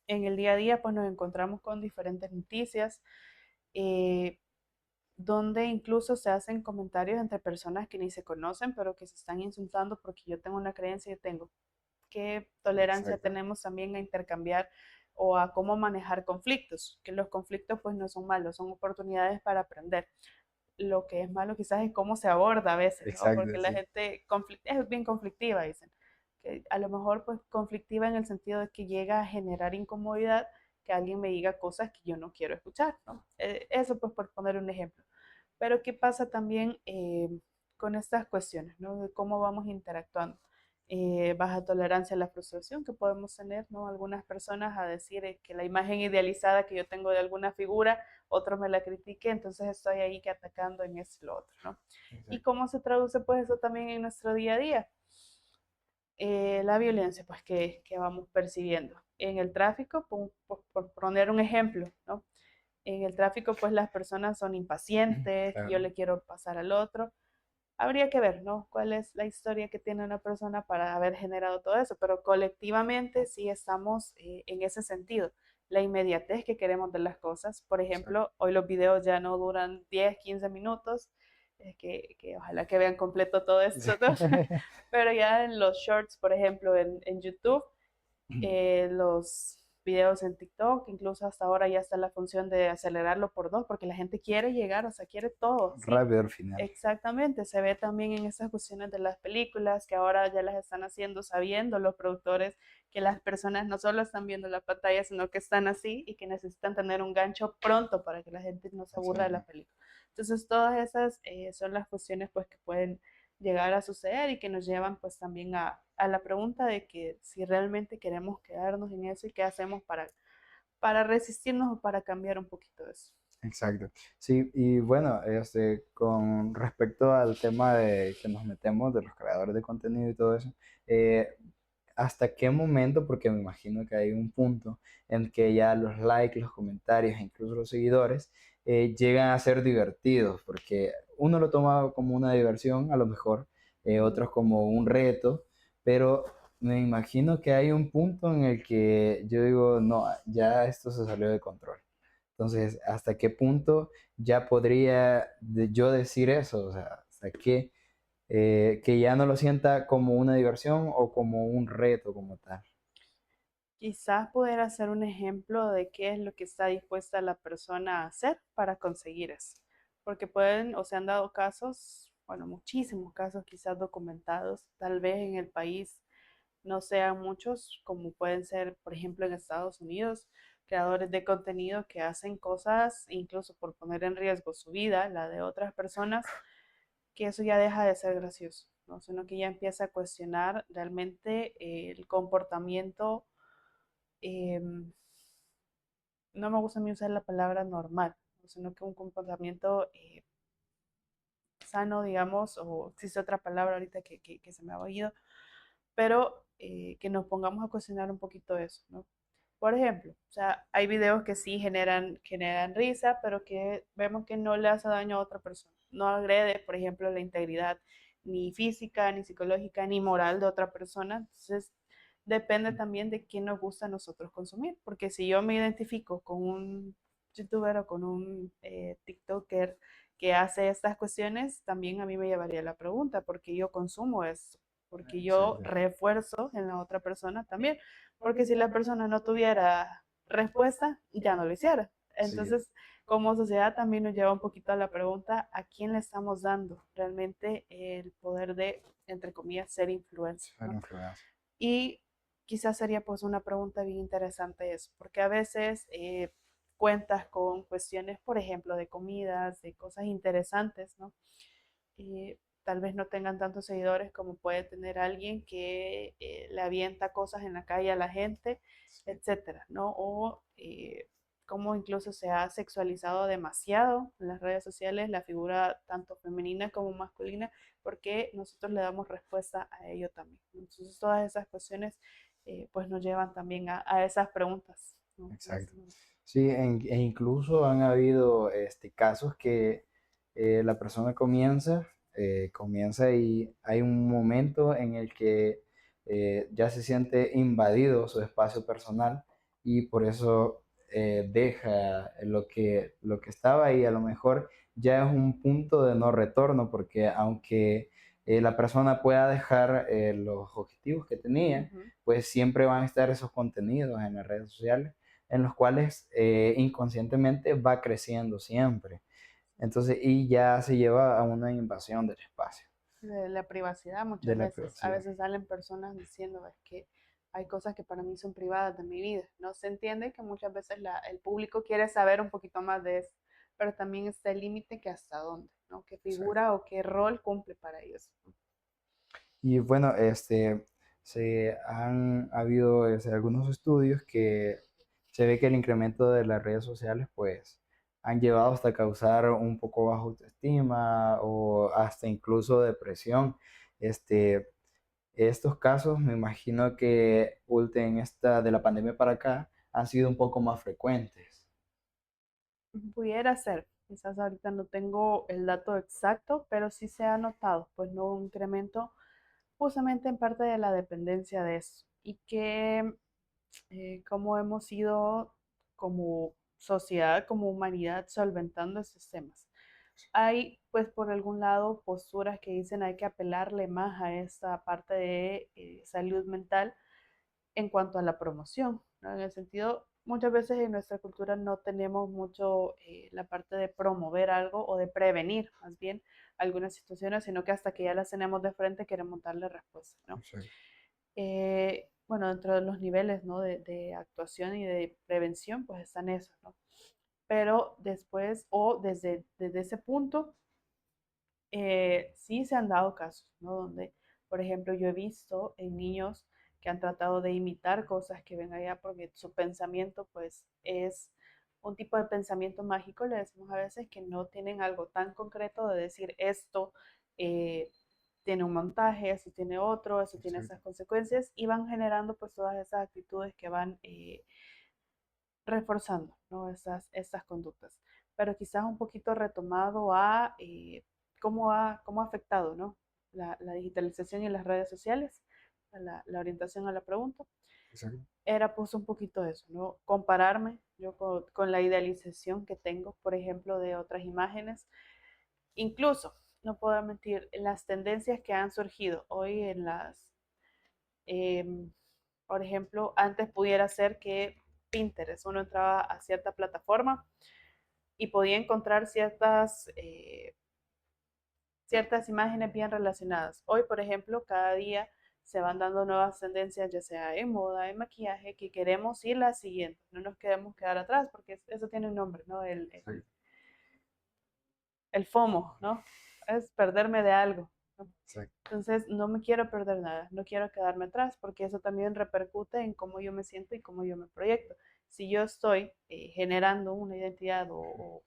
En el día a día pues nos encontramos con diferentes noticias, eh, donde incluso se hacen comentarios entre personas que ni se conocen, pero que se están insultando porque yo tengo una creencia y tengo. ¿Qué tolerancia Exacto. tenemos también a intercambiar o a cómo manejar conflictos? Que los conflictos pues no son malos, son oportunidades para aprender. Lo que es malo quizás es cómo se aborda a veces, ¿no? Porque Exacto, la sí. gente es bien conflictiva, dicen. Que a lo mejor pues conflictiva en el sentido de que llega a generar incomodidad que alguien me diga cosas que yo no quiero escuchar, ¿no? Eso pues por poner un ejemplo. Pero ¿qué pasa también con estas cuestiones, ¿no? De cómo vamos interactuando? Baja tolerancia a la frustración que podemos tener, ¿no? Algunas personas a decir que la imagen idealizada que yo tengo de alguna figura, otro me la critique, entonces estoy ahí que atacando en ese lo otro, ¿no? ¿Y Exacto. cómo se traduce pues eso también en nuestro día a día? La violencia pues que vamos percibiendo. En el tráfico, por poner un ejemplo, ¿no? En el tráfico, pues las personas son impacientes, que yo Claro. le quiero pasar al otro. Habría que ver, ¿no? ¿Cuál es la historia que tiene una persona para haber generado todo eso? Pero colectivamente sí estamos en ese sentido. La inmediatez que queremos de las cosas. Por Exacto. ejemplo, hoy los videos ya no duran 10, 15 minutos. Que ojalá que vean completo todo esto, ¿no? Pero ya en los shorts, por ejemplo, en YouTube, los videos en TikTok, incluso hasta ahora ya está la función de acelerarlo por dos, porque la gente quiere llegar, o sea, quiere todo, ¿sí? Rápido al final. Exactamente, se ve también en esas cuestiones de las películas que ahora ya las están haciendo sabiendo los productores que las personas no solo están viendo la pantalla, sino que están así y que necesitan tener un gancho pronto para que la gente no se aburra de la Exacto. película. Entonces, todas esas son las cuestiones pues que pueden llegar a suceder y que nos llevan pues también a la pregunta de que si realmente queremos quedarnos en eso y qué hacemos para resistirnos o para cambiar un poquito eso. Exacto. Sí, y bueno, con respecto al tema de que nos metemos de los creadores de contenido y todo eso, eh, ¿hasta qué momento? Porque me imagino que hay un punto en que ya los likes, los comentarios e incluso los seguidores llegan a ser divertidos, porque uno lo toma como una diversión, a lo mejor, Ujú. otros como un reto, pero me imagino que hay un punto en el que yo digo, no, ya esto se salió de control. Entonces, ¿hasta qué punto ya podría yo decir eso? O sea, ¿hasta qué? Que ya no lo sienta como una diversión o como un reto como tal. Quizás poder hacer un ejemplo de qué es lo que está dispuesta la persona a hacer para conseguir eso. Porque pueden, o se han dado casos, bueno, muchísimos casos quizás documentados, tal vez en el país no sean muchos, como pueden ser, por ejemplo, en Estados Unidos, creadores de contenido que hacen cosas incluso por poner en riesgo su vida, la de otras personas, que eso ya deja de ser gracioso, ¿no? Sino que ya empieza a cuestionar realmente el comportamiento, eh, no me gusta a mí usar la palabra normal, ¿no? Sino que un comportamiento sano, digamos, o existe otra palabra ahorita que se me ha oído, pero que nos pongamos a cuestionar un poquito eso, ¿no? Por ejemplo, o sea, hay videos que sí generan risa, pero que vemos que no le hace daño a otra persona. No agrede, por ejemplo, la integridad ni física, ni psicológica, ni moral de otra persona. Entonces, depende también de quién nos gusta a nosotros consumir. Porque si yo me identifico con un youtuber o con un TikToker que hace estas cuestiones, también a mí me llevaría la pregunta, porque yo consumo eso, porque yo Exacto. refuerzo en la otra persona también, porque si la persona no tuviera respuesta, ya no lo hiciera. Sí, Entonces, como sociedad también nos lleva un poquito a la pregunta, ¿a quién le estamos dando realmente el poder de, entre comillas, ser influencer, ser ¿no? influencer. Y quizás sería pues una pregunta bien interesante eso, porque a veces cuentas con cuestiones, por ejemplo, de comidas, de cosas interesantes, ¿no? Tal vez no tengan tantos seguidores como puede tener alguien que le avienta cosas en la calle a la gente, Sí, etcétera, ¿no? O cómo incluso se ha sexualizado demasiado en las redes sociales la figura tanto femenina como masculina, porque nosotros le damos respuesta a ello también. Entonces, todas esas cuestiones pues nos llevan también a esas preguntas, ¿no? exacto. Sí, e incluso han habido casos que la persona comienza y hay un momento en el que ya se siente invadido su espacio personal y por eso deja lo que estaba ahí. A lo mejor ya es un punto de no retorno porque aunque la persona pueda dejar los objetivos que tenía, Ujú. pues siempre van a estar esos contenidos en las redes sociales en los cuales inconscientemente va creciendo siempre. Entonces, y ya se lleva a una invasión del espacio, De la privacidad de muchas la veces. A privacidad. veces salen personas diciendo es que hay cosas que para mí son privadas de mi vida. No se entiende que muchas veces el público quiere saber un poquito más de eso, pero también está el límite que hasta dónde, ¿no? ¿Qué Exacto. figura o qué rol cumple para ellos? Y bueno, se han habido algunos estudios que se ve que el incremento de las redes sociales, pues, han llevado hasta causar un poco baja autoestima o hasta incluso depresión. Este, Estos casos, me imagino que en esta de la pandemia para acá han sido un poco más frecuentes. Pudiera ser, quizás ahorita no tengo el dato exacto, pero sí se ha notado, pues no un incremento justamente en parte de la dependencia de eso y que cómo hemos ido como sociedad, como humanidad, solventando esos temas. Hay, pues, por algún lado, posturas que dicen hay que apelarle más a esta parte de salud mental en cuanto a la promoción, ¿no? En el sentido, muchas veces en nuestra cultura no tenemos mucho la parte de promover algo o de prevenir, más bien, algunas situaciones, sino que hasta que ya las tenemos de frente queremos darle respuesta, ¿no? Exacto. Bueno, dentro de los niveles, ¿no? de actuación y de prevención, pues están esos, ¿no? Pero después o desde ese punto, sí se han dado casos, ¿no? Donde, por ejemplo, yo he visto en niños que han tratado de imitar cosas que ven allá porque su pensamiento, pues, es un tipo de pensamiento mágico, le decimos a veces, que no tienen algo tan concreto de decir esto eh, tiene un montaje, eso tiene otro, eso tiene Exacto. esas consecuencias, y van generando pues todas esas actitudes que van reforzando, ¿no? Estas conductas. Pero quizás un poquito retomado a cómo ha afectado, ¿no? La digitalización y las redes sociales, la orientación a la pregunta, Exacto. era pues un poquito eso, ¿no? Compararme yo con la idealización que tengo, por ejemplo, de otras imágenes. Incluso, no puedo mentir, las tendencias que han surgido hoy en eh, por ejemplo, antes pudiera ser que Pinterest, uno entraba a cierta plataforma y podía encontrar ciertas imágenes bien relacionadas. Hoy, por ejemplo, cada día se van dando nuevas tendencias, ya sea en moda, en maquillaje, que queremos irlas siguiendo, no nos queremos quedar atrás, porque eso tiene un nombre, ¿no? Sí, El FOMO, ¿no? Es perderme de algo, ¿no? exacto. Entonces, no me quiero perder nada, no quiero quedarme atrás, porque eso también repercute en cómo yo me siento y cómo yo me proyecto. Si yo estoy generando una identidad o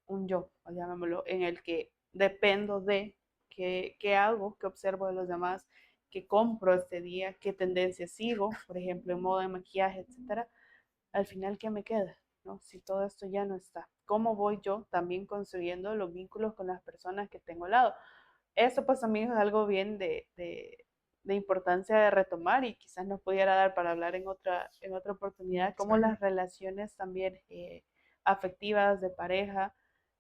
un yo, o llamémoslo, en el que dependo de qué hago, qué observo de los demás, qué compro este día, qué tendencias sigo, por ejemplo, en moda, en maquillaje, etcétera, al final, ¿qué me queda? ¿No? Si todo esto ya no está, ¿cómo voy yo también construyendo los vínculos con las personas que tengo al lado? Eso pues también es algo bien de importancia de retomar y quizás nos pudiera dar para hablar en otra oportunidad, cómo Exacto. las relaciones también afectivas de pareja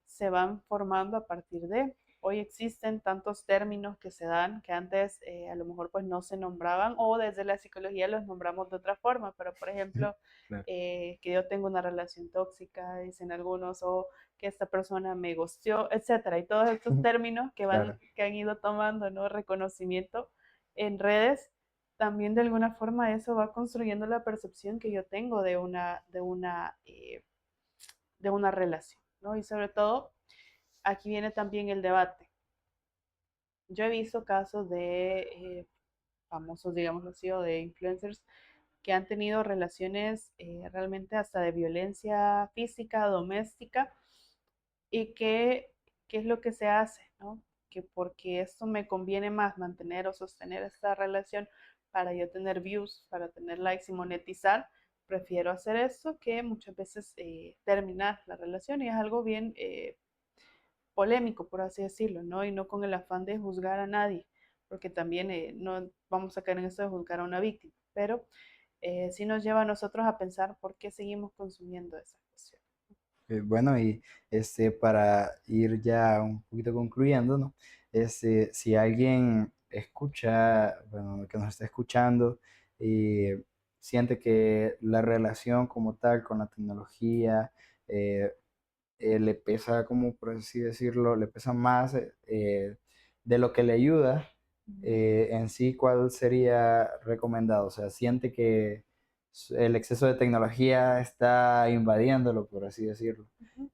se van formando a partir de. Hoy existen tantos términos que se dan que antes a lo mejor pues no se nombraban o desde la psicología los nombramos de otra forma, pero por ejemplo, Claro. que yo tengo una relación tóxica, dicen algunos, o que esta persona me gosteó, etcétera. Y todos estos términos Claro. que han ido tomando, ¿no? Reconocimiento en redes, también de alguna forma eso va construyendo la percepción que yo tengo de una relación, ¿no? Y sobre todo, aquí viene también el debate. Yo he visto casos de famosos, digamos así, o de influencers que han tenido relaciones realmente hasta de violencia física, doméstica, y qué es lo que se hace, ¿no? Que porque esto me conviene más mantener o sostener esta relación para yo tener views, para tener likes y monetizar, prefiero hacer esto que muchas veces terminar la relación y es algo bien polémico, por así decirlo, ¿no? Y no con el afán de juzgar a nadie, porque también no vamos a caer en esto de juzgar a una víctima, pero sí nos lleva a nosotros a pensar por qué seguimos consumiendo esa cuestión. Bueno, y para ir ya un poquito concluyendo, ¿no? Si alguien escucha, bueno, que nos está escuchando y siente que la relación como tal con la tecnología eh, le pesa, como por así decirlo, le pesa más de lo que le ayuda, en sí, ¿cuál sería recomendado? O sea, siente que el exceso de tecnología está invadiéndolo, por así decirlo. Ujú.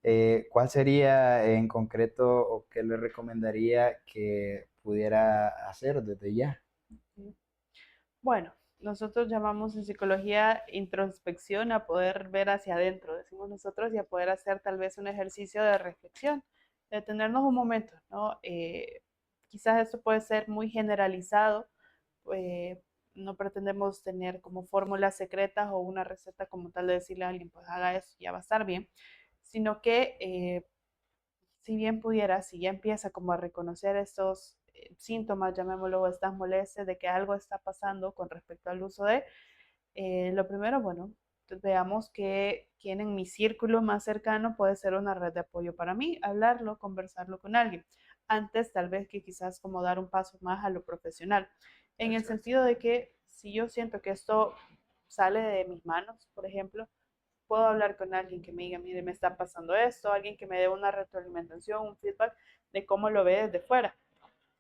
¿Cuál sería en concreto o qué le recomendaría que pudiera hacer desde ya? Sí. Bueno, nosotros llamamos en psicología introspección a poder ver hacia adentro, decimos nosotros, y a poder hacer tal vez un ejercicio de reflexión, de detenernos un momento, ¿no? Quizás esto puede ser muy generalizado, eh, no pretendemos tener como fórmulas secretas o una receta como tal de decirle a alguien, pues haga eso, ya va a estar bien, sino que si bien pudiera, si ya empieza como a reconocer estos síntomas, llamémoslo, estas molestias de que algo está pasando con respecto al uso de, lo primero, bueno, veamos que quién en mi círculo más cercano puede ser una red de apoyo para mí, hablarlo, conversarlo con alguien, antes tal vez que quizás como dar un paso más a lo profesional, en el Exacto. sentido de que si yo siento que esto sale de mis manos, por ejemplo, puedo hablar con alguien que me diga, mire, me está pasando esto, alguien que me dé una retroalimentación, un feedback de cómo lo ve desde fuera,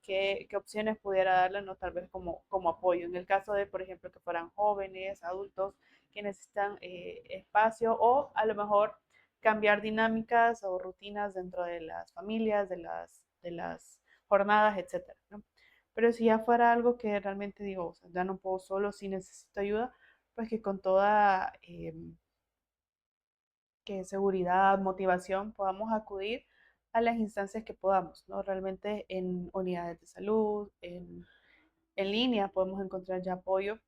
qué opciones pudiera darle, ¿no? Tal vez como apoyo. En el caso de, por ejemplo, que fueran jóvenes, adultos que necesitan espacio o a lo mejor cambiar dinámicas o rutinas dentro de las familias, de las jornadas, etcétera, ¿no? Pero si ya fuera algo que realmente digo, o sea, ya no puedo solo, si necesito ayuda, pues que con toda que seguridad, motivación, podamos acudir a las instancias que podamos, ¿no? Realmente en unidades de salud, en línea podemos encontrar ya apoyo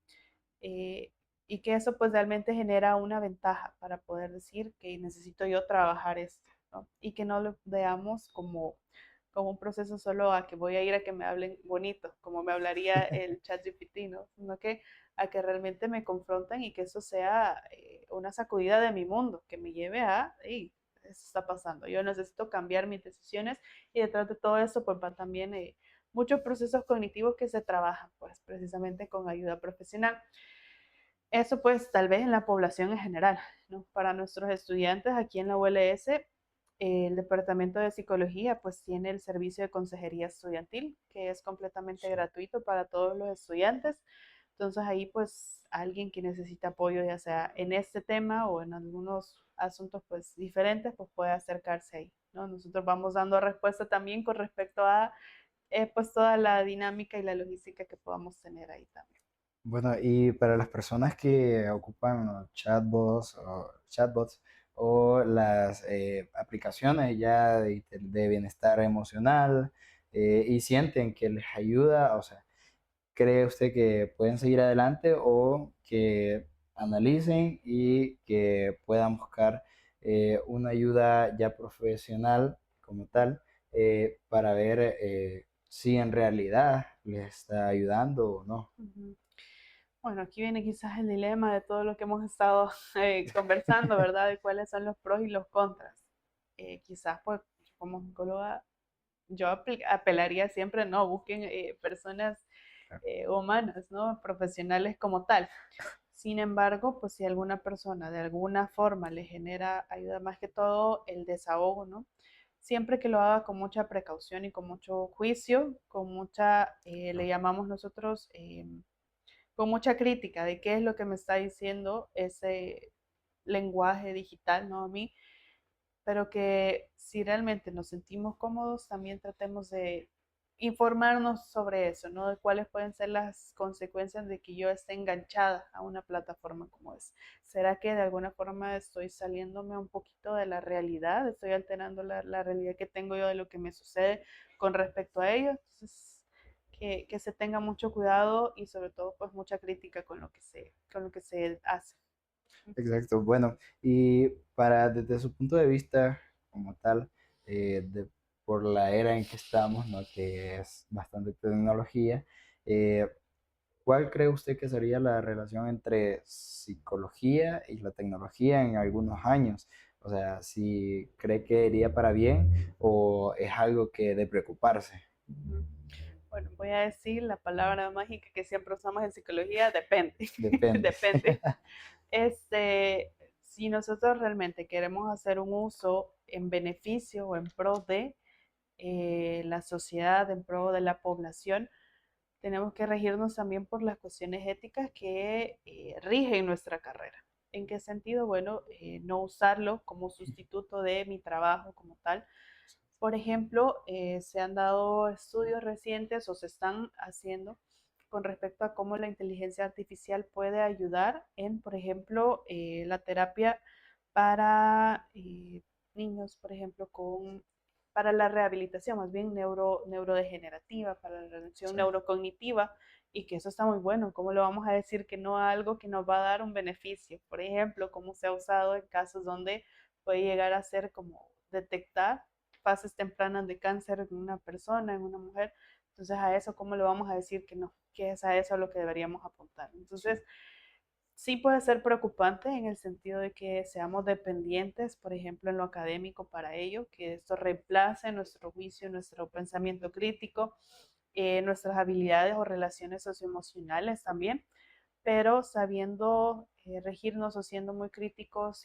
eh, y que eso pues realmente genera una ventaja para poder decir que necesito yo trabajar esto, ¿no? Y que no lo veamos como un proceso solo a que voy a ir a que me hablen bonito, como me hablaría el chat GPT, ¿no? Sino que a que realmente me confronten y que eso sea una sacudida de mi mundo, que me lleve a, hey, eso está pasando, yo necesito cambiar mis decisiones y detrás de todo eso pues va también muchos procesos cognitivos que se trabajan pues precisamente con ayuda profesional. Eso pues tal vez en la población en general, ¿no? Para nuestros estudiantes aquí en la ULS El departamento de psicología pues tiene el servicio de consejería estudiantil, que es completamente Sí. gratuito para todos los estudiantes. Entonces ahí pues alguien que necesita apoyo, ya sea en este tema o en algunos asuntos pues diferentes, pues puede acercarse ahí, ¿no? Nosotros vamos dando respuesta también con respecto a pues toda la dinámica y la logística que podamos tener ahí también. Bueno, y para las personas que ocupan los chatbots o las aplicaciones ya de bienestar emocional y sienten que les ayuda, o sea, ¿cree usted que pueden seguir adelante o que analicen y que puedan buscar una ayuda ya profesional como tal para ver si en realidad les está ayudando o no? Ujú. Bueno, aquí viene quizás el dilema de todo lo que hemos estado conversando, ¿verdad? De cuáles son los pros y los contras. Quizás, pues, yo como psicóloga, yo apelaría siempre, no, busquen personas Claro. humanas, ¿no? Profesionales como tal. Sin embargo, pues si alguna persona de alguna forma le genera ayuda, más que todo el desahogo, ¿no? Siempre que lo haga con mucha precaución y con mucho juicio, con mucha, le llamamos nosotros, con mucha crítica de qué es lo que me está diciendo ese lenguaje digital, ¿no? A mí, pero que si realmente nos sentimos cómodos, también tratemos de informarnos sobre eso, ¿no? De cuáles pueden ser las consecuencias de que yo esté enganchada a una plataforma como es. ¿Será que de alguna forma estoy saliéndome un poquito de la realidad? ¿Estoy alterando la realidad que tengo yo de lo que me sucede con respecto a ello? Entonces, que se tenga mucho cuidado y sobre todo pues mucha crítica con lo que se hace. Exacto. Bueno, y para desde su punto de vista como tal, por la era en que estamos, ¿no? Que es bastante tecnología, eh, ¿cuál cree usted que sería la relación entre psicología y la tecnología en algunos años? O sea, si cree que iría para bien o es algo que de preocuparse. Ujú. Bueno, voy a decir la palabra mágica que siempre usamos en psicología, depende, Depende. depende. Si nosotros realmente queremos hacer un uso en beneficio o en pro de la sociedad, en pro de la población, tenemos que regirnos también por las cuestiones éticas que rigen nuestra carrera. ¿En qué sentido? Bueno, no usarlo como sustituto de mi trabajo como tal. Por ejemplo, se han dado estudios recientes o se están haciendo con respecto a cómo la inteligencia artificial puede ayudar en, por ejemplo, la terapia para niños, por ejemplo, para la rehabilitación, más bien neurodegenerativa, para la rehabilitación Sí, neurocognitiva, y que eso está muy bueno. ¿Cómo le vamos a decir que no a algo que nos va a dar un beneficio? Por ejemplo, cómo se ha usado en casos donde puede llegar a ser como detectar fases tempranas de cáncer en una persona, en una mujer. Entonces a eso, ¿cómo le vamos a decir que no? Que es a eso a lo que deberíamos apuntar. sí, Entonces, sí puede ser preocupante en el sentido de que seamos dependientes, por ejemplo, en lo académico para ello, que esto reemplace nuestro juicio, nuestro pensamiento crítico, nuestras habilidades o relaciones socioemocionales también, pero sabiendo regirnos o siendo muy críticos,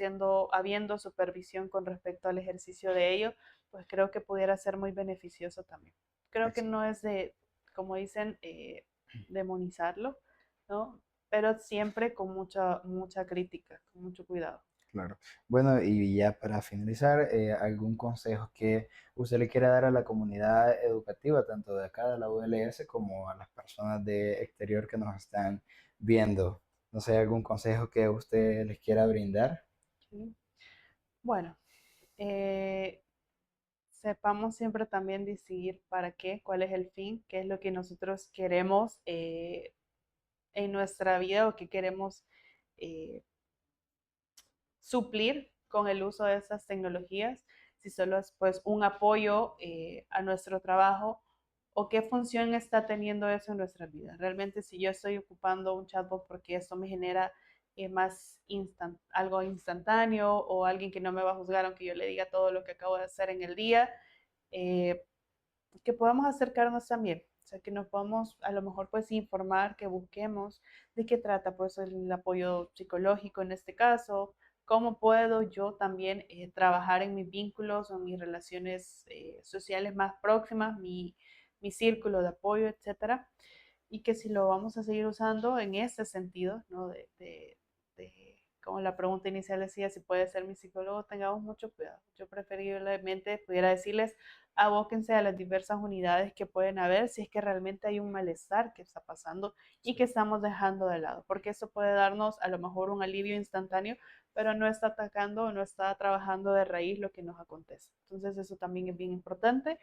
habiendo supervisión con respecto al ejercicio de ello, pues creo que pudiera ser muy beneficioso también. Creo que exacto. no es de, como dicen, demonizarlo, ¿no? Pero siempre con mucha crítica, con mucho cuidado. Claro. Bueno, y ya para finalizar, ¿algún consejo que usted le quiera dar a la comunidad educativa, tanto de acá de la ULS como a las personas de exterior que nos están viendo? No sé, algún consejo que usted les quiera brindar. ¿Sí? Bueno, eh, sepamos siempre también decidir para qué, cuál es el fin, qué es lo que nosotros queremos en nuestra vida o qué queremos eh, suplir con el uso de estas tecnologías, si solo es pues un apoyo a nuestro trabajo o qué función está teniendo eso en nuestras vidas. Realmente si yo estoy ocupando un chatbot porque esto me genera algo instantáneo o alguien que no me va a juzgar aunque yo le diga todo lo que acabo de hacer en el día, eh, que podamos acercarnos también. O sea, que nos podamos a lo mejor pues informar, que busquemos de qué trata pues el apoyo psicológico en este caso, cómo puedo yo también trabajar en mis vínculos o mis relaciones sociales más próximas, mi círculo de apoyo, etcétera, y que si lo vamos a seguir usando en ese sentido, ¿no? De como la pregunta inicial decía, si puede ser mi psicólogo, tengamos mucho cuidado. Yo preferiblemente pudiera decirles, abóquense a las diversas unidades que pueden haber si es que realmente hay un malestar que está pasando y que estamos dejando de lado, porque eso puede darnos a lo mejor un alivio instantáneo, pero no está atacando o no está trabajando de raíz lo que nos acontece. Entonces eso también es bien importante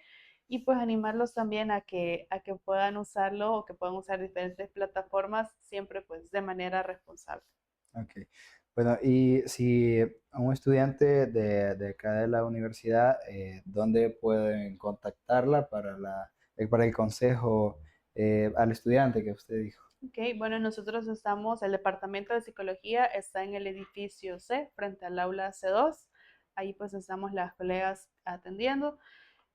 y pues animarlos también a que puedan usarlo o que puedan usar diferentes plataformas siempre pues de manera responsable. Ok. Bueno, y si a un estudiante de acá de la universidad, ¿dónde pueden contactarla para para el consejo al estudiante que usted dijo? Ok, bueno, nosotros estamos, el departamento de psicología está en el edificio C, frente al aula C2. Ahí pues estamos las colegas atendiendo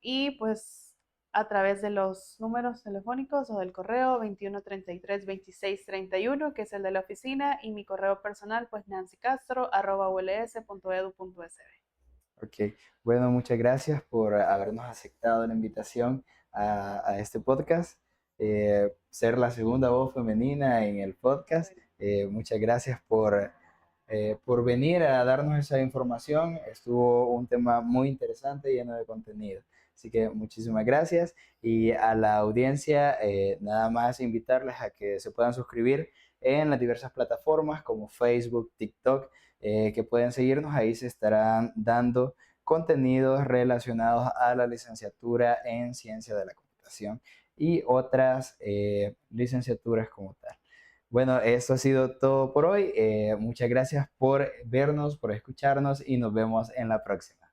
y pues a través de los números telefónicos o del correo 2133-2631, que es el de la oficina, y mi correo personal, pues nancycastro@uls.edu.sb. Ok, bueno, muchas gracias por habernos aceptado la invitación a este podcast, ser la segunda voz femenina en el podcast. Muchas gracias por venir a darnos esa información. Estuvo un tema muy interesante, lleno de contenido. Así que muchísimas gracias y a la audiencia, nada más invitarles a que se puedan suscribir en las diversas plataformas como Facebook, TikTok, que pueden seguirnos. Ahí se estarán dando contenidos relacionados a la licenciatura en Ciencia de la Computación y otras licenciaturas como tal. Bueno, eso ha sido todo por hoy. Muchas gracias por vernos, por escucharnos y nos vemos en la próxima.